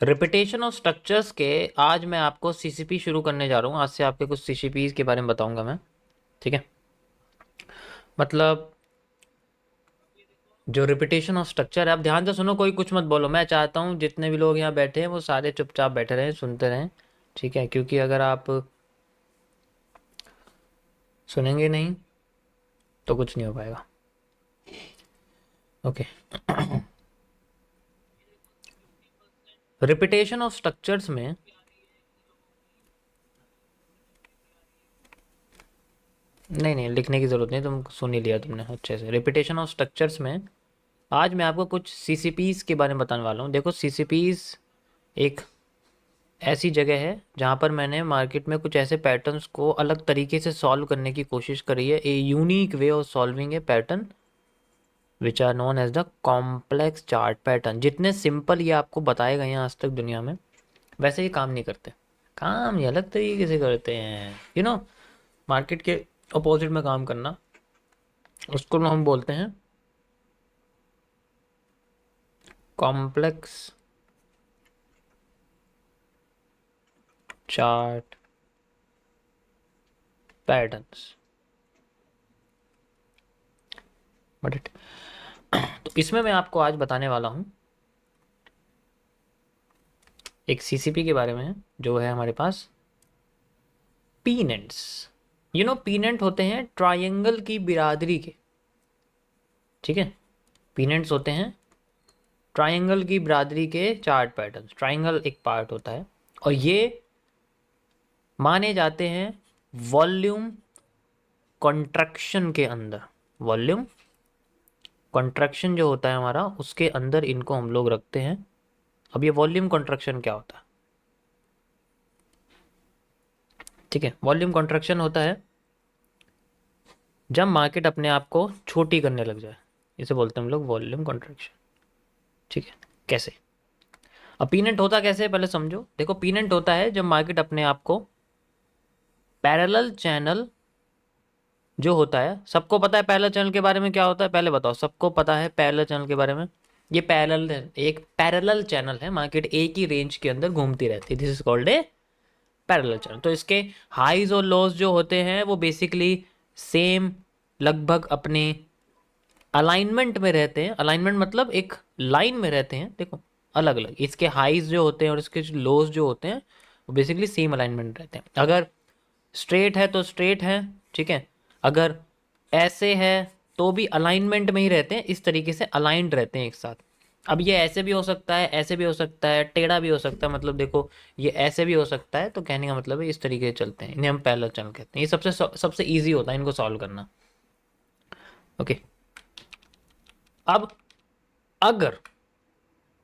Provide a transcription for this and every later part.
Repetition of structures के आज मैं आपको सीसीपी शुरू करने जा रहा हूँ। आज से आपके कुछ सीसीपीज के बारे में बताऊंगा मैं। ठीक है, मतलब जो रिपीटेशन ऑफ स्ट्रक्चर है, आप ध्यान से सुनो, कोई कुछ मत बोलो। मैं चाहता हूँ जितने भी लोग यहाँ बैठे हैं वो सारे चुपचाप बैठे रहें, सुनते रहें। ठीक है, क्योंकि अगर आप सुनेंगे नहीं तो कुछ नहीं हो पाएगा। ओके। रिपीटेशन ऑफ स्ट्रक्चर्स में नहीं लिखने की ज़रूरत नहीं, तुम सुन ही लिया तुमने अच्छे से। रिपीटेशन ऑफ स्ट्रक्चर्स में आज मैं आपको कुछ सीसीपीज के बारे में बताने वाला हूँ। देखो, सीसीपीज एक ऐसी जगह है जहाँ पर मैंने मार्केट में कुछ ऐसे पैटर्न्स को अलग तरीके से सॉल्व करने की कोशिश करी है। A unique way of solving a pattern which are known as the complex chart pattern. जितने सिंपल ये आपको बताए गए हैं आज तक दुनिया में, वैसे ये काम नहीं करते। काम ये अलग तरीके से करते हैं। मार्केट के अपोजिट में काम करना, उसको हम बोलते हैं कॉम्प्लेक्स चार्ट पैटर्न्स। बट तो इसमें मैं आपको आज बताने वाला हूँ एक सीसीपी के बारे में जो है हमारे पास पीनेंट्स। पीनेंट होते हैं ट्रायंगल की बिरादरी के। ठीक है, पीनेंट्स होते हैं ट्रायंगल की बिरादरी के चार्ट पैटर्न्स। ट्रायंगल एक पार्ट होता है और ये माने जाते हैं वॉल्यूम कॉन्ट्रैक्शन के अंदर। वॉल्यूम कॉन्ट्रैक्शन जो होता है हमारा, उसके अंदर इनको हम लोग रखते हैं। अब ये वॉल्यूम कॉन्ट्रैक्शन क्या होता है? ठीक है, वॉल्यूम कॉन्ट्रैक्शन होता है जब मार्केट अपने आप को छोटी करने लग जाए, इसे बोलते हैं हम लोग वॉल्यूम कॉन्ट्रैक्शन। ठीक है, कैसे? अब पीनेंट होता कैसे, पहले समझो। देखो, पीनेंट होता है जब मार्केट अपने आप को पैरेलल चैनल जो होता है, सबको पता है पैरेलल चैनल के बारे में क्या होता है? पहले बताओ, सबको पता है पैरेलल चैनल के बारे में? ये पैरेलल है, एक पैरेलल चैनल है। मार्केट एक ही रेंज के अंदर घूमती रहती है। This is called a parallel channel. तो इसके हाईज और लोज जो होते हैं वो बेसिकली सेम, लगभग अपने अलाइनमेंट में रहते हैं। अलाइनमेंट मतलब एक लाइन में रहते हैं। देखो, अलग अलग इसके हाईज जो होते हैं और इसके लोज जो होते हैं वो बेसिकली सेम अलाइनमेंट रहते हैं। अगर स्ट्रेट है तो स्ट्रेट है, ठीक है। अगर ऐसे है तो भी अलाइनमेंट में ही रहते हैं, इस तरीके से अलाइंड रहते हैं एक साथ। अब ये ऐसे भी हो सकता है, ऐसे भी हो सकता है, टेढ़ा भी हो सकता है। मतलब देखो, ये ऐसे भी हो सकता है, तो कहने का मतलब है इस तरीके से चलते हैं। इन्हें हम पैरेलल चैनल कहते हैं। ये सबसे ईजी होता है इनको सॉल्व करना। ओके, अब अगर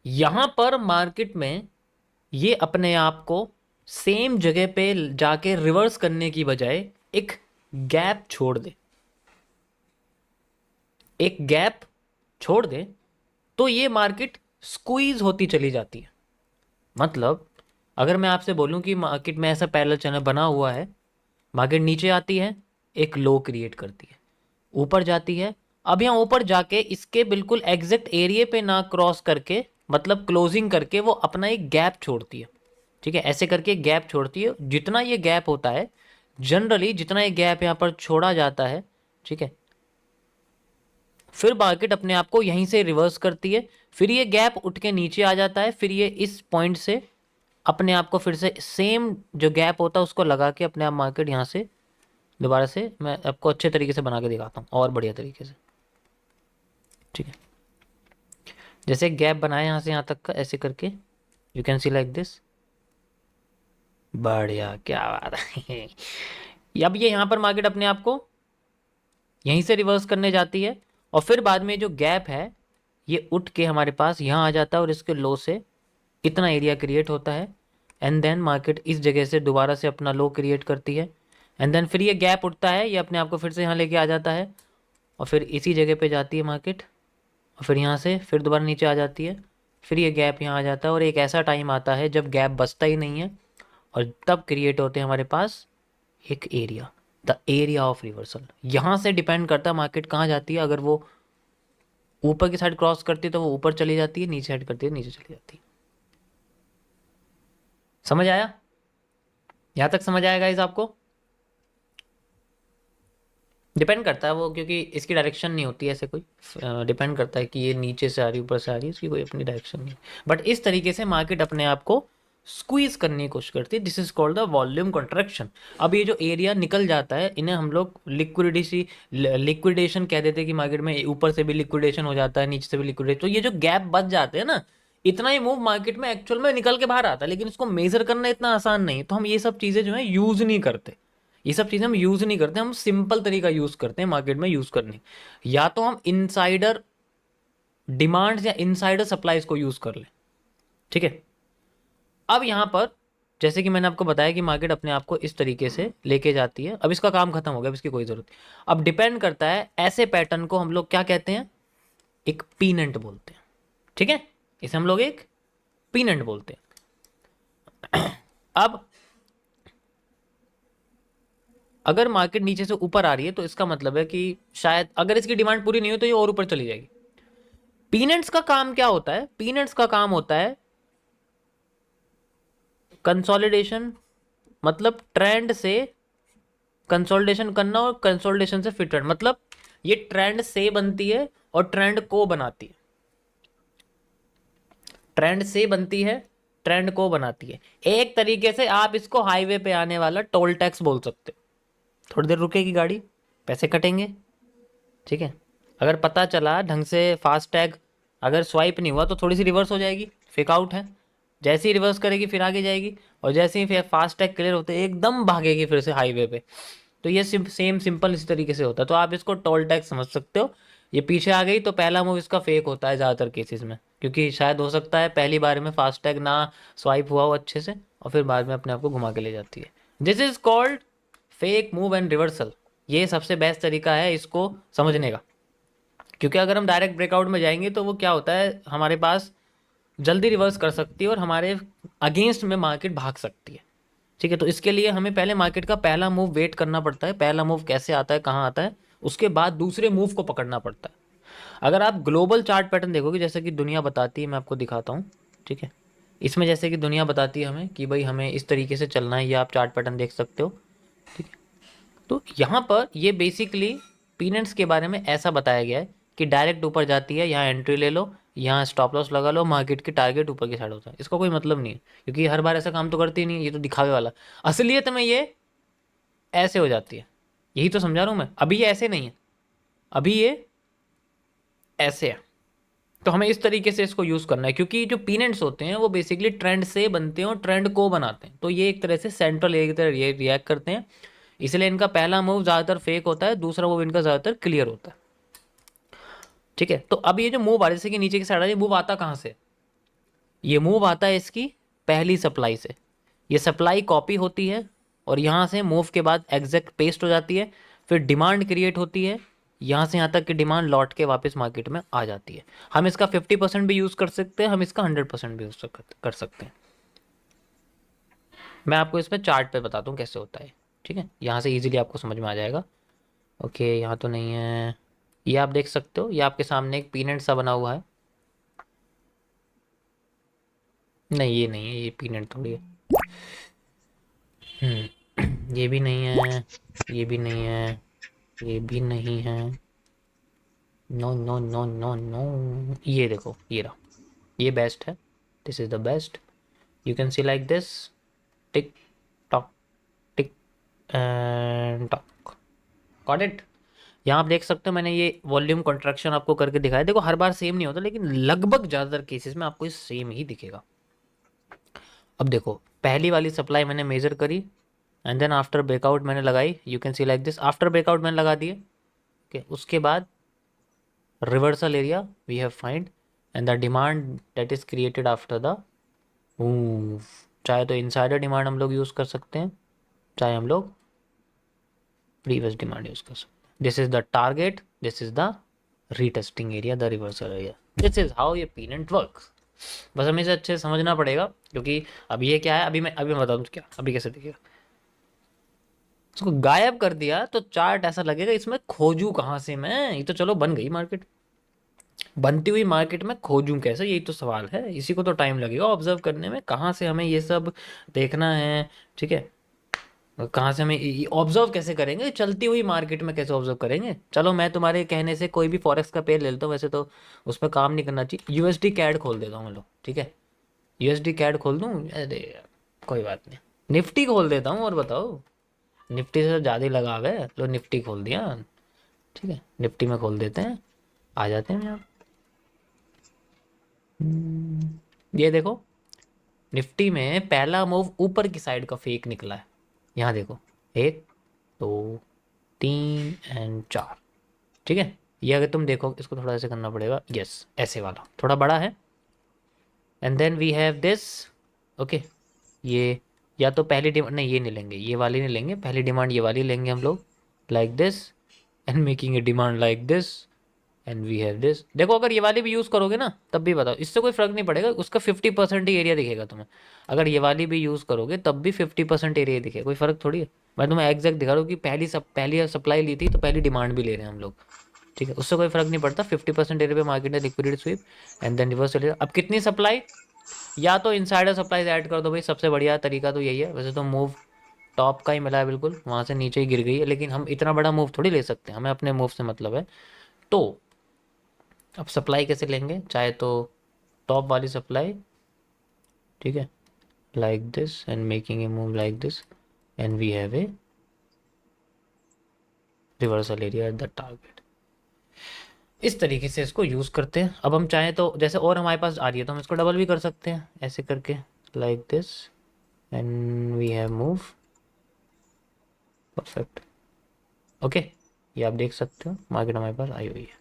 यहां पर मार्केट में ये अपने आप को सेम जगह पे जाके रिवर्स करने की बजाय एक गैप छोड़ दे, एक गैप छोड़ दे, तो ये मार्केट स्क्वीज होती चली जाती है। मतलब अगर मैं आपसे बोलूं कि मार्केट में ऐसा पैरेलल चैनल बना हुआ है, मार्केट नीचे आती है, एक लो क्रिएट करती है, ऊपर जाती है। अब यहाँ ऊपर जाके इसके बिल्कुल एग्जैक्ट एरिया पे ना क्रॉस करके, मतलब क्लोजिंग करके, वो अपना एक गैप छोड़ती है। ठीक है, ऐसे करके गैप छोड़ती है। जितना ये गैप होता है, जनरली जितना ये गैप यहाँ पर छोड़ा जाता है, ठीक है, फिर मार्केट अपने आप को यहीं से रिवर्स करती है। फिर ये गैप उठ के नीचे आ जाता है। फिर ये इस पॉइंट से अपने आप को फिर से सेम जो गैप होता है उसको लगा के अपने आप मार्केट यहाँ से दोबारा से, मैं आपको अच्छे तरीके से बना के दिखाता हूँ और बढ़िया तरीके से। ठीक है, जैसे गैप बनाया यहाँ से यहाँ तक का, ऐसे करके you can see like this. बढ़िया, क्या बात है। अब ये यहाँ पर मार्केट अपने आप को यहीं से रिवर्स करने जाती है और फिर बाद में जो गैप है ये उठ के हमारे पास यहाँ आ जाता है और इसके लो से इतना एरिया क्रिएट होता है। एंड देन मार्केट इस जगह से दोबारा से अपना लो क्रिएट करती है। एंड देन फिर ये गैप उठता है, ये अपने आप को फिर से यहाँ लेके आ जाता है और फिर इसी जगह पे जाती है मार्केट और फिर यहाँ से फिर दोबारा नीचे आ जाती है। फिर ये गैप यहाँ आ जाता है और एक ऐसा टाइम आता है जब गैप बचता ही नहीं है और तब क्रिएट होते हैं हमारे पास एक area, the area of reversal. यहाँ से डिपेंड करता है मार्केट कहाँ जाती है। अगर वो ऊपर की साइड क्रॉस करती है तो वो ऊपर चली जाती है, नीचे साइड करती है नीचे चली जाती है। समझ आया? यहाँ तक समझ आएगा इस आपको? डिपेंड करता है वो, क्योंकि इसकी डायरेक्शन नहीं होती है ऐसे कोई, डिपेंड करता है कि ये नीचे से आ रही ऊपर से आ रही है, इसकी कोई अपनी डायरेक्शन नहीं। बट इस तरीके से मार्केट अपने आप को स्क्वीज करने की कोशिश करती है। This is called the volume contraction. अब ये जो एरिया निकल जाता है इन्हें हम लोग लिक्विडेशन कह देते हैं, कि मार्केट में ऊपर से भी लिक्विडेशन हो जाता है, नीचे से भी लिक्विडेशन। तो ये जो गैप बच जाते हैं ना, इतना ही मूव मार्केट में एक्चुअल में निकल के बाहर आता है, लेकिन इसको मेजर करना इतना आसान नहीं है। तो हम ये सब चीज़ें जो है यूज़ नहीं करते, ये सब चीज़ें हम यूज़ नहीं करते, हम सिंपल तरीका यूज़ करते हैं मार्केट में यूज़ करने। या तो हम इनसाइडर डिमांड्स या इनसाइडर सप्लाईज को यूज़ कर लें। ठीक है, अब यहाँ पर जैसे कि मैंने आपको बताया कि मार्केट अपने आप को इस तरीके से लेके जाती है। अब इसका काम खत्म हो गया, अब इसकी कोई ज़रूरत नहीं। अब डिपेंड करता है, ऐसे पैटर्न को हम लोग क्या कहते हैं, एक पीनेंट बोलते हैं। ठीक है, इसे हम लोग एक पीनेंट बोलते हैं। अब अगर मार्केट नीचे से ऊपर आ रही है तो इसका मतलब है कि शायद अगर इसकी डिमांड पूरी नहीं हो तो ये और ऊपर चली जाएगी। पीनेंट्स का काम क्या होता है? पीनेंट्स का काम होता है कंसोलिडेशन, मतलब ट्रेंड से कंसोलिडेशन करना और कंसोलिडेशन से फिट, मतलब ये ट्रेंड से बनती है और ट्रेंड को बनाती है। ट्रेंड से बनती है, ट्रेंड को बनाती है। एक तरीके से आप इसको हाईवे पे आने वाला टोल टैक्स बोल सकते हो। थोड़ी देर रुकेगी गाड़ी, पैसे कटेंगे। ठीक है, अगर पता चला ढंग से फास्ट टैग अगर स्वाइप नहीं हुआ तो थोड़ी सी रिवर्स हो जाएगी, फेक आउट है। जैसे ही रिवर्स करेगी फिर आगे जाएगी, और जैसे ही फिर फास्ट टैग क्लियर होते एकदम भागेगी फिर से हाईवे पे। तो ये सेम सिंपल इसी तरीके से होता है। तो आप इसको टोल टैक्स समझ सकते हो। ये पीछे आ गई तो पहला मूव इसका फेक होता है ज़्यादातर केसेस में, क्योंकि शायद हो सकता है पहली बार में फास्ट टैग ना स्वाइप हुआ हो अच्छे से, और फिर बाद में अपने आप को घुमा के ले जाती है। This is called fake move and reversal. ये सबसे बेस्ट तरीका है इसको समझने का, क्योंकि अगर हम डायरेक्ट ब्रेकआउट में जाएंगे तो वो क्या होता है, हमारे पास जल्दी रिवर्स कर सकती है और हमारे अगेंस्ट में मार्केट भाग सकती है। ठीक है, तो इसके लिए हमें पहले मार्केट का पहला मूव वेट करना पड़ता है, पहला मूव कैसे आता है, कहाँ आता है, उसके बाद दूसरे मूव को पकड़ना पड़ता है। अगर आप ग्लोबल चार्ट पैटर्न देखोगे, जैसे कि दुनिया बताती है, मैं आपको दिखाता हूँ। ठीक है, इसमें जैसे कि दुनिया बताती है हमें कि भाई हमें इस तरीके से चलना है, ये आप चार्ट पैटर्न देख सकते हो। ठीक है, तो यहाँ पर ये बेसिकली पीनेंट्स के बारे में ऐसा बताया गया है कि डायरेक्ट ऊपर जाती है, यहाँ एंट्री ले लो, यहाँ स्टॉप लॉस लगा लो, मार्केट की टारगेट ऊपर की साइड होता है। इसका कोई मतलब नहीं है, क्योंकि हर बार ऐसा काम तो करती नहीं है, ये तो दिखावे वाला। असलियत में ये ऐसे हो जाती है, यही तो समझा रहा हूँ मैं। अभी ये ऐसे नहीं है, अभी ये ऐसे है। तो हमें इस तरीके से इसको यूज़ करना है, क्योंकि जो पीनेंट्स होते हैं वो बेसिकली ट्रेंड से बनते हैं और ट्रेंड को बनाते हैं। तो ये एक तरह से सेंट्रल एरिया की तरह रिएक्ट करते हैं, इसलिए इनका पहला मूव ज़्यादातर फेक होता है, दूसरा मूव इनका ज़्यादातर क्लियर होता है। ठीक है, तो अब ये जो मूव आ रहा है, जैसे कि नीचे की साइड आ रही है, मूव आता कहाँ से? ये मूव आता है इसकी पहली सप्लाई से। ये सप्लाई कॉपी होती है और यहाँ से मूव के बाद एग्जैक्ट पेस्ट हो जाती है, फिर डिमांड क्रिएट होती है, यहाँ से यहाँ तक की डिमांड लौट के वापस मार्केट में आ जाती है। हम इसका 50% भी यूज़ कर सकते हैं, हम इसका 100% भी यूज़ कर सकते हैं। मैं आपको इसमें चार्ट पे बताता हूँ कैसे होता है। ठीक है, यहाँ से इजीली आपको समझ में आ जाएगा। ओके, यहाँ तो नहीं है, ये आप देख सकते हो, ये आपके सामने एक पीनट सा बना हुआ है। नहीं ये नहीं है, ये पीनट थोड़ी है। ये भी नहीं है, ये भी नहीं है, ये भी नहीं है। No no no no no, ये देखो ये रहा, ये बेस्ट है। This is the best. You can see like this, tick tock tick and tock. Got it? यहाँ आप देख सकते हो, मैंने ये वॉल्यूम कॉन्ट्रैक्शन आपको करके दिखाया। देखो हर बार सेम नहीं होता, लेकिन लगभग ज़्यादातर केसेस में आपको ये सेम ही दिखेगा। अब देखो पहली वाली सप्लाई मैंने मेजर करी, एंड देन आफ्टर ब्रेकआउट मैंने लगाई, you can see like this. After breakout मैंने लगा दिए, ओके, उसके बाद reversal area we have find, and the demand that is created after the move. चाहे तो इनसाइडर डिमांड हम लोग यूज़ कर सकते हैं, चाहे हम लोग प्रीवियस डिमांड यूज़ कर सकते हैं। This is the target, this is the retesting area, the reversal area. This is how ये पीनेंट वर्क्स। बस हमें इसे अच्छे से समझना पड़ेगा, क्योंकि अब ये क्या है, अभी मैं बता दूँ क्या, अभी कैसे देखिएगा। इसको गायब कर दिया तो चार्ट ऐसा लगेगा इसमें खोजू कहाँ से मैं, ये तो चलो बन गई मार्केट। बनती हुई मार्केट में खोजूं कैसे, यही तो सवाल है। इसी को तो टाइम लगेगा ऑब्जर्व करने में, कहाँ से हमें ये सब देखना है, ठीक है। और कहाँ से हमें ऑब्जर्व कैसे करेंगे, चलती हुई मार्केट में कैसे ऑब्जर्व करेंगे। चलो मैं तुम्हारे कहने से कोई भी फॉरेक्स का पेयर ले लेता हूँ, वैसे तो उस पर काम नहीं करना चाहिए। यूएसडी कैड खोल देता हूँ मैं, लो ठीक है, यूएसडी कैड खोल दूँ, अरे यार, कोई बात नहीं। निफ्टी खोल देता हूँ, और बताओ, निफ्टी से ज़्यादा ही लगाव है, लो निफ्टी खोल दिया, ठीक है, निफ्टी में खोल देते हैं, आ जाते हैं यहाँ। ये देखो, निफ्टी में पहला मूव ऊपर की साइड का फेक निकला है, यहाँ देखो, एक, दो, तीन एंड चार, ठीक है। ये अगर तुम देखो, इसको थोड़ा ऐसे करना पड़ेगा, यस ऐसे वाला थोड़ा बड़ा है। And then we have this, okay. ये या तो पहली डिमांड, नहीं ये नहीं लेंगे, ये वाली नहीं लेंगे, पहली डिमांड ये वाली लेंगे हम लोग, like this, and making a demand like this, and we have this. देखो अगर ये वाली भी यूज़ करोगे ना, तब भी बताओ, इससे कोई फ़र्क नहीं पड़ेगा, उसका 50% ही एरिया दिखेगा तुम्हें। अगर ये वाली भी यूज़ करोगे तब भी 50% एरिया दिखेगा, कोई फ़र्क थोड़ी है। मैं तुम्हें एग्जैक्ट दिखा रहा हूँ कि पहली सप्लाई ली थी तो पहली डिमांड भी ले रहे हैं हम लोग, ठीक है, उससे कोई फ़र्क नहीं पड़ता। 50% एरिया पे मार्केट है, liquidity sweep and then reverse area. अब कितनी सप्लाई, या तो इनसाइडर सप्लाईज ऐड कर दो भाई, सबसे बढ़िया तरीका तो यही है। वैसे तो मूव टॉप का ही मिला है बिल्कुल, वहाँ से नीचे ही गिर गई है, लेकिन हम इतना बड़ा मूव थोड़ी ले सकते हैं, हमें अपने मूव से मतलब है। तो अब सप्लाई कैसे लेंगे, चाहे तो टॉप वाली सप्लाई, ठीक है, like this and making a move like this, and we have a reversal area at the target. इस तरीके से इसको यूज़ करते हैं। अब हम चाहें तो जैसे और हमारे पास आ रही है तो हम इसको डबल भी कर सकते हैं, ऐसे करके, like this, and we have move, perfect, okay. ये आप देख सकते हो मार्केट हमारे पास आई हुई है,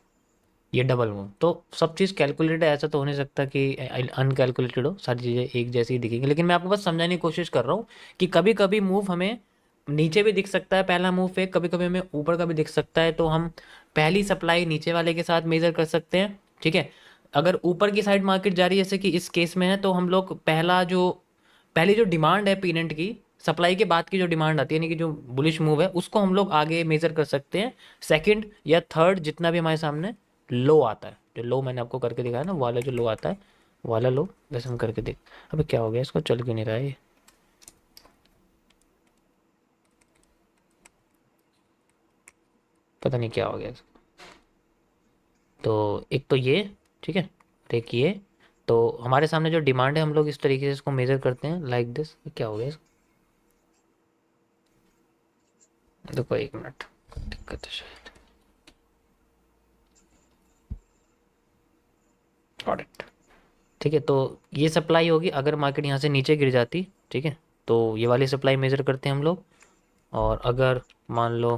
ये डबल मूव। तो सब चीज़ कैलकुलेटेड है, ऐसा तो हो नहीं सकता कि अनकैलकुलेटेड हो, सारी चीज़ें एक जैसी ही दिखेंगी। लेकिन मैं आपको बस समझाने की कोशिश कर रहा हूँ कि कभी कभी मूव हमें नीचे भी दिख सकता है, पहला मूव फेक, कभी कभी हमें ऊपर का भी दिख सकता है, तो हम पहली सप्लाई नीचे वाले के साथ मेजर कर सकते हैं, ठीक है। अगर ऊपर की साइड मार्केट जा रही है, जैसे कि इस केस में है, तो हम लोग पहली जो डिमांड है पीनेंट की, सप्लाई के बाद की जो डिमांड आती है, यानी कि जो बुलिश मूव है, उसको हम लोग आगे मेजर कर सकते हैं। सेकंड या थर्ड जितना भी हमारे सामने लो आता है, जो लो मैंने आपको करके दिखाया ना, वाला जो लो आता है, वाला लो वैसे हम करके देख। अबे क्या हो गया, इसको चल क्यों नहीं रहा है ये, पता नहीं क्या हो गया इसको। तो एक तो ये, ठीक है, और एक ये। तो हमारे सामने जो डिमांड है, हम लोग इस तरीके से इसको मेजर करते हैं, लाइक दिस। क्या हो गया इसको, देखो एक मिनट, दिक्कत है शायद, ऑडिट, ठीक है। तो ये सप्लाई होगी, अगर मार्केट यहाँ से नीचे गिर जाती, ठीक है, तो ये वाली सप्लाई मेजर करते हैं हम लोग। और अगर मान लो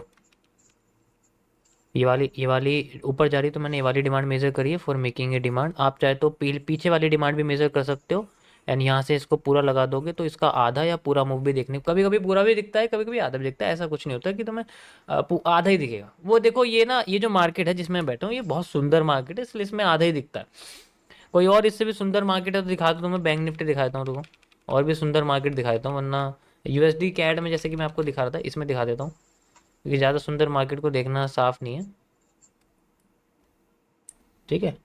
ये वाली ऊपर जा रही है, तो मैंने ये वाली डिमांड मेजर करी है फॉर मेकिंग ए डिमांड। आप चाहे तो पीछे वाली डिमांड भी मेजर कर सकते हो, एंड यहाँ से इसको पूरा लगा दोगे तो इसका आधा या पूरा मूव भी देखने, कभी कभी पूरा भी दिखता है, कभी कभी आधा भी दिखता है, ऐसा कुछ नहीं होता कि तुम्हें आधा ही दिखेगा। वो देखो ये ना, ये जो मार्केट है जिसमें मैं बैठा हूँ, ये बहुत सुंदर मार्केट है, इसलिए इसमें आधा ही दिखता है। कोई और इससे भी सुंदर मार्केट है तो दिखा दो तुम्हें, बैंक निफ्टी दिखा देता हूँ तुमको, और भी सुंदर मार्केट दिखा देता हूँ, वरना यूएसडी कैड में जैसे कि मैं आपको दिखा रहा था, इसमें दिखा देता हूँ, क्योंकि ज़्यादा सुंदर मार्केट को देखना साफ नहीं है, ठीक है।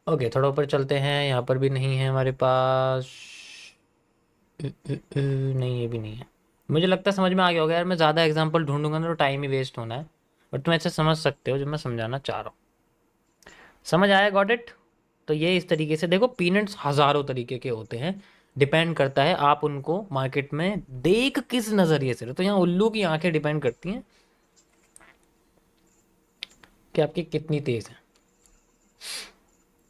ओके, थोड़ा ऊपर चलते हैं, यहाँ पर भी नहीं है हमारे पास, नहीं ये भी नहीं है। मुझे लगता है समझ में आ गया होगा यार, मैं ज़्यादा एग्जांपल ढूंढूंगा ना तो टाइम ही वेस्ट होना है, बट तुम ऐसे समझ सकते हो जो मैं समझाना चाह रहा हूँ। समझ आया, गॉट इट। तो ये इस तरीके से देखो, पीनट्स हज़ारों तरीके के होते हैं, डिपेंड करता है आप उनको मार्केट में देख किस नज़रिए से रहे। तो यहाँ उल्लू की आंखें डिपेंड करती हैं कि आपकी कितनी तेज़ है।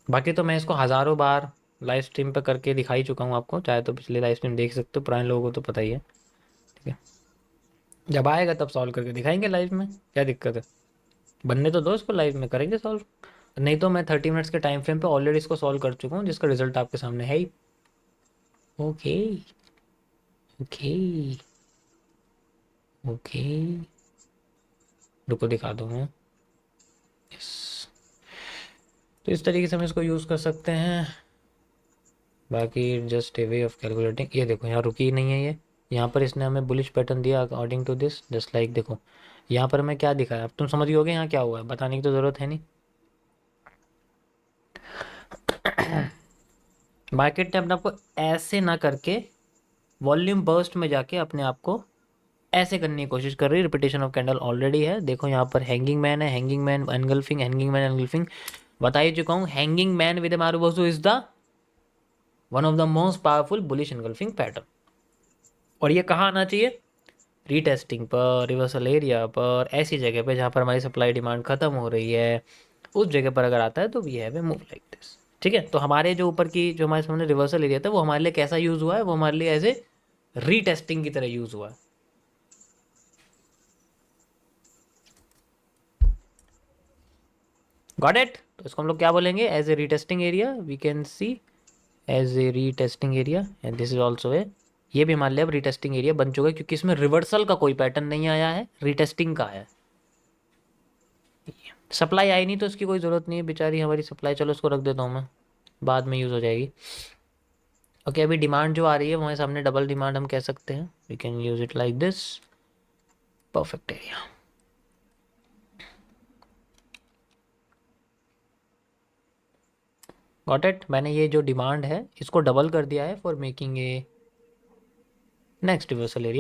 बाकी तो मैं इसको हज़ारों बार लाइव स्ट्रीम पे करके दिखा ही चुका हूँ आपको, चाहे तो पिछले लाइव स्ट्रीम देख सकते हो, पुराने लोगों को तो पता ही है, ठीक है। जब आएगा तब सॉल्व करके दिखाएंगे लाइव में, क्या दिक्कत है, बनने तो दो, इसको लाइव में करेंगे सॉल्व। नहीं तो मैं 30 मिनट्स के टाइम फ्रेम पे ऑलरेडी इसको सॉल्व कर चुका हूँ, जिसका रिजल्ट आपके सामने है ही। ओके, ओके, ओके, रुको दिखा दूँ मैं, यस। तो इस तरीके से हम इसको यूज़ कर सकते हैं। बाकी just a way of calculating, ये देखो यहाँ रुकी ही नहीं है ये, यहाँ पर इसने हमें बुलिश पैटर्न दिया according to this, just like देखो यहाँ पर हमें क्या दिखाया, अब तुम समझ गए यहाँ क्या हुआ है, बताने की तो ज़रूरत है नहीं। मार्केट ने अपने आप को ऐसे ना करके वॉल्यूम बर्स्ट में जाके अपने आप को ऐसे करने की कोशिश कर रही है। रिपीटेशन ऑफ कैंडल ऑलरेडी है, देखो यहाँ पर हैंगिंग मैन है, hanging man engulfing, hanging man engulfing. बता ही चुका हूँ, hanging man with marubozu is the one of the most powerful bullish engulfing pattern. और ये कहाँ आना चाहिए, रीटेस्टिंग पर, रिवर्सल एरिया पर, ऐसी जगह पे जहाँ पर हमारी सप्लाई डिमांड खत्म हो रही है, उस जगह पर अगर आता है तो we have a move like this. ठीक है, तो हमारे जो ऊपर की जो हमारे सामने रिवर्सल एरिया था वो हमारे लिए कैसा यूज हुआ है, वो हमारे लिए एज ए रीटेस्टिंग की तरह यूज हुआ है। Got it. तो इसको हम लोग क्या बोलेंगे, as a retesting area, we can see as a retesting area and this is also a, ये भी हमारे लिए अब रीटेस्टिंग एरिया बन चुका है क्योंकि इसमें रिवर्सल का कोई पैटर्न नहीं आया है, रीटेस्टिंग का है। सप्लाई आई नहीं तो इसकी कोई ज़रूरत नहीं है बेचारी हमारी सप्लाई, चलो इसको रख देता हूँ मैं, बाद में यूज़ हो जाएगी। ओके, अभी डिमांड जो आ रही है हमारे सामने डबल डिमांड हम कह सकते हैं, we can use it like this, perfect area. Got it. मैंने ये जो डिमांड है इसको डबल कर दिया है for making A next reversal area.